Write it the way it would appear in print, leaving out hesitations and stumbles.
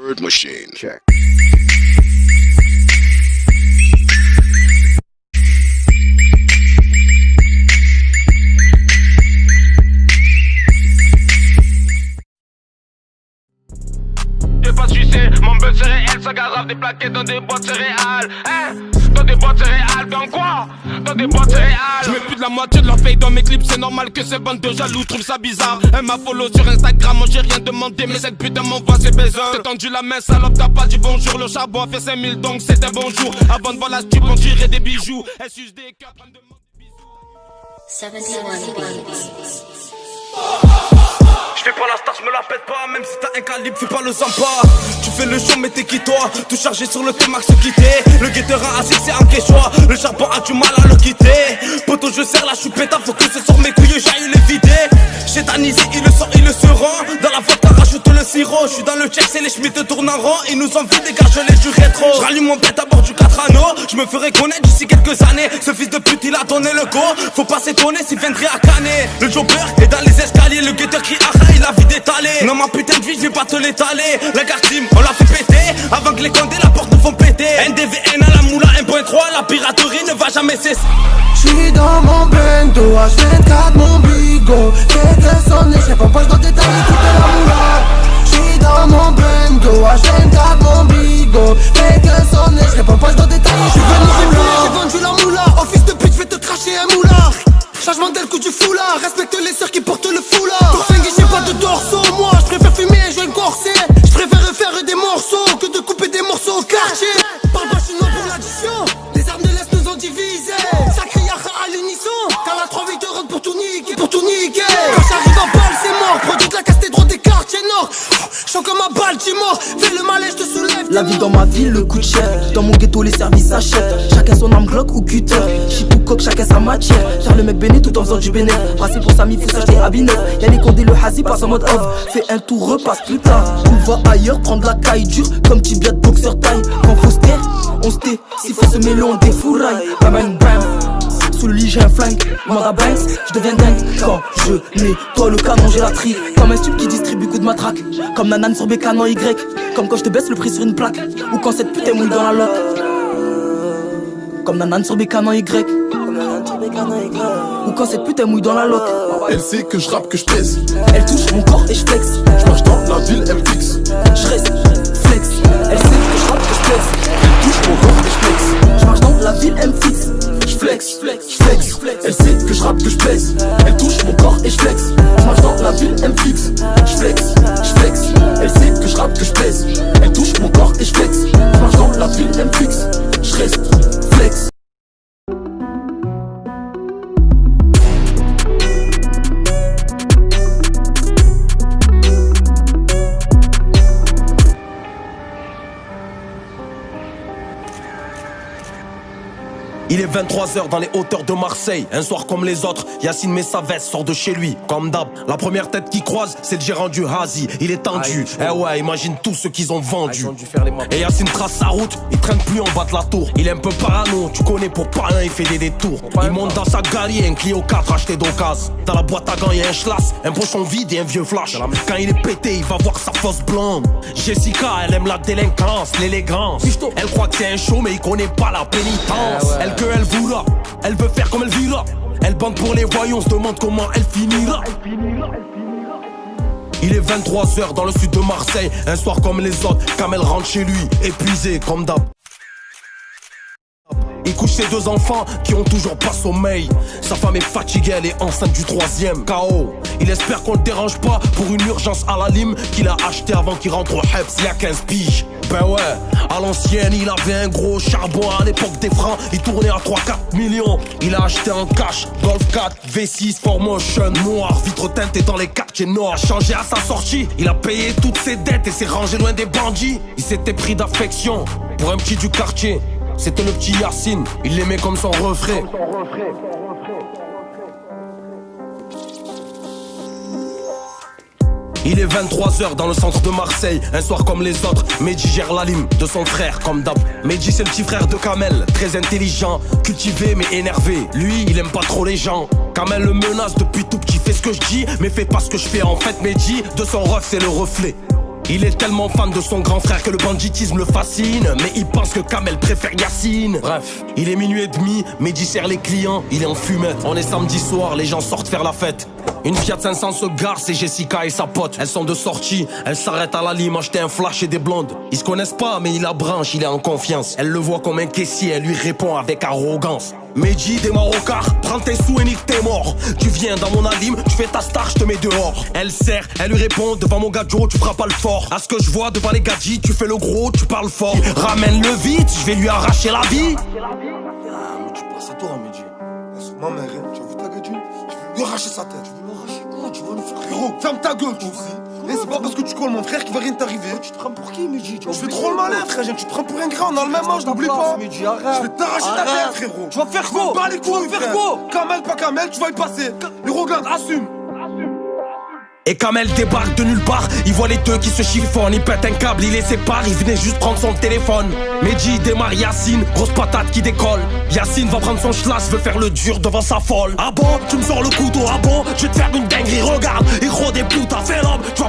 Word machine. Check. J'ai pas sucé, mon buzz c'est réel, ça garave des plaquettes dans des boîtes céréales. Hein? Dans des boîtes céréales, dans quoi? Dans des boîtes céréales. Je mets plus de la moitié de leur paye dans mes clips, c'est normal que ces bandes de jaloux trouvent ça bizarre. Elle m'a follow sur Instagram, moi j'ai rien demandé, mais cette putain m'envoie ses baisers. T'as tendu la main, salope, t'as pas dit bonjour. Le charbon a fait 5000 donc c'était bonjour. Avant de voir la stup, on dirait des bijoux. Elle suce des cœurs, train de demander bisous. 71 Beats. J'fais pas la star, j'me la pète pas, même si t'as un calibre, fais pas le sympa. Tu fais le show mais t'es qui toi? Tout chargé sur le T-Max quitté. Le guetteur a assis c'est un quechua. Le charbon a du mal à le quitter. Poto je serre la choupette, faut que ce sort mes couilles, j'aille les vider. J'ai tanisé, il le sort, il le se rend. Dans la vodka rajoute le sirop. J'suis dans le check, c'est les schmitts tournent en rond. Ils nous envient des gars, je les du rétro. J'rallume mon bête à bord du 4 anneaux. J'me ferai connaître d'ici quelques années. Ce fils de pute il a donné le go. Faut pas s'étonner s'il viendrait à canner. Le jobber est dans les escaliers. Le guetteur crie ah il a vie étalée. Non ma putain de vie je vais pas te l'étaler. La garde team on l'a fait péter. Avant que les condés la porte nous font péter. NDVN à la moula 1.3. La piraterie ne va jamais cesser. J'suis dans mon bendo H24 mon bigot. Fais que sonner, j'sais pas pourquoi j'dois détailler toute la moula. J'suis dans mon bendo H24 mon bigot. Fais que sonner, j'sais pas pourquoi j'dois détailler. J'suis venu révéler, j'ai vendu la moula. Oh fils de pute, j'vais te cracher un moulard. Changement d'aile, coup du foulard. Respecte les sœurs qui portent le foulard. Pour finir, j'ai pas de torso. Moi, j'préfère fumer et jouer un corset. J'préfère faire des morceaux que de couper des morceaux au quartier. Parle pas chinois pour l'addition. Les armes de l'Est nous ont divisés. Sacré yacha à l'unisson. Quand la 3-8 te rentre pour tout niquer. Pour tout niquer. Quand j'arrive en balle, c'est mort. Produit de la casse, t'es droit des quartiers nord. J'sens comme un Baltimore. Fais le malais, j'te soulève. La vie dans ma ville, le coûte cher. Dans mon ghetto, les services achètent. Chacun son arme Glock ou cutter. Shit ou coq, chacun sa matière. Faire le mec béné tout en faisant du béné. Brasser pour sa mif, faut s'acheter à Binef. Y'a les condés, le hazi passe en mode off. Fais un tour, repasse plus tard. On va ailleurs, prendre la caille dure. Comme tibia de boxeur taille. Quand faut se taire, on se tait. S'il faut se mêler, on défouraille. Bam bam bam. Sous le lit j'ai un flingue, manda Banks, je deviens dingue. Quand je nettoie le canon j'ai la tri. Comme un stup qui distribue coup de matraque. Comme Nanan sur Bécanon Y. Comme quand je te baisse le prix sur une plaque. Ou quand cette putain mouille dans la loque. Comme Nanan sur Bécanon Y. Ou quand cette putain mouille dans la loque. Elle sait que je rappe, que je pèse. Elle touche mon corps et je flex. Je marche dans la ville, elle me fixe. Je reste flex. Elle sait que je rappe, que je flex. Elle touche mon corps et je flex. Je marche dans la ville, elle me fixe. Flex, flex, flex, flex. Elle sait que je rappe, que je pèse. Elle touche mon corps et je flex. Je marche dans la ville, elle me fixe. Je flex, je flex. Elle sait que je rappe, que je pèse. Elle touche mon corps et je flex. Je marche dans la ville, elle me fixe. Je reste flex. Il est 23h dans les hauteurs de Marseille. Un soir comme les autres, Yacine met sa veste, sort de chez lui. Comme d'hab, la première tête qui croise, c'est le gérant du Hazi. Il est tendu, eh ouais, imagine tout ce qu'ils ont vendu. Et Yacine trace sa route, il traîne plus en bas de la tour. Il est un peu parano, tu connais pour pas rien, il fait des détours. Il monte dans sa galerie, un Clio 4 acheté d'occasion. Dans la boîte à gants, y'a un schlass, un pochon vide et un vieux flash. Quand il est pété, il va voir sa fausse blonde. Jessica, elle aime la délinquance, l'élégance. Elle croit que c'est un show, mais il connaît pas la pénitence. Elle voulait, elle veut faire comme elle vit là. Elle bande pour les voyons, se demande comment elle finira. Il est 23h dans le sud de Marseille. Un soir comme les autres, Kamel rentre chez lui, épuisé comme d'hab. Il couche ses deux enfants qui ont toujours pas sommeil. Sa femme est fatiguée, elle est enceinte du 3e. KO. Il espère qu'on le dérange pas pour une urgence à la lime qu'il a acheté avant qu'il rentre au Heps il y a 15 piges. Ben ouais, à l'ancienne il avait un gros charbon. À l'époque des francs, il tournait à 3-4 millions. Il a acheté en cash, Golf 4, V6, 4Motion noir, vitre teintée dans les quartiers noirs. A changé à sa sortie, il a payé toutes ses dettes et s'est rangé loin des bandits. Il s'était pris d'affection pour un petit du quartier. C'était le petit Yacine, il l'aimait comme son refrain. Il est 23h dans le centre de Marseille. Un soir comme les autres, Medji gère la lime de son frère comme d'hab. Medji c'est le petit frère de Kamel, très intelligent, cultivé mais énervé. Lui il aime pas trop les gens. Kamel le menace depuis tout petit, fais ce que je dis mais fais pas ce que je fais. En fait Medji, de son ref c'est le reflet. Il est tellement fan de son grand frère que le banditisme le fascine. Mais il pense que Kamel préfère Yacine. Bref, il est minuit et demi, Mehdi sert les clients, il est en fumette. On est samedi soir, les gens sortent faire la fête. Une Fiat 500 se gare, c'est Jessica et sa pote. Elles sont de sortie, elles s'arrêtent à la lime acheter un flash et des blondes. Ils se connaissent pas mais il la branche, il est en confiance. Elle le voit comme un caissier, elle lui répond avec arrogance. Mehdi démarre au car, prends tes sous et nique tes morts. Tu viens dans mon alim, tu fais ta star, je te mets dehors. Elle serre, elle lui répond devant mon gadjo, tu feras pas le fort. À ce que je vois devant les gadgets, tu fais le gros, tu parles fort. Ramène-le vite, je vais lui arracher la vie. Mais tu passes à toi, Mehdi. Ma mère, tu as vu ta gadget? Je vais lui arracher sa tête. Tu veux l'arracher quoi? Tu vas nous faire. Frérot, ferme ta gueule, tu sais. Et c'est pas parce que tu colles mon frère qu'il va rien t'arriver. Tu te prends pour qui, Mehdi? Je fais trop le malin, frère. Tu te prends pour un grand, on a le même âge, n'oublie pas. Mehdi, arrête. Je vais t'arracher ta tête, frérot. Tu vas faire quoi? Tu vas faire quoi? Kamel, pas Kamel, tu vas y passer. Et regarde, assume. Et Kamel débarque de nulle part, il voit les deux qui se chiffonnent, il pète un câble, il les sépare, il venait juste prendre son téléphone. Mehdi démarre Yacine, grosse patate qui décolle. Yacine va prendre son schlass, veut faire le dur devant sa folle. Ah bon, tu me sors le couteau, ah bon, je vais te faire une dinguerie, regarde, héros des putes, t'as fait l'homme, tu vas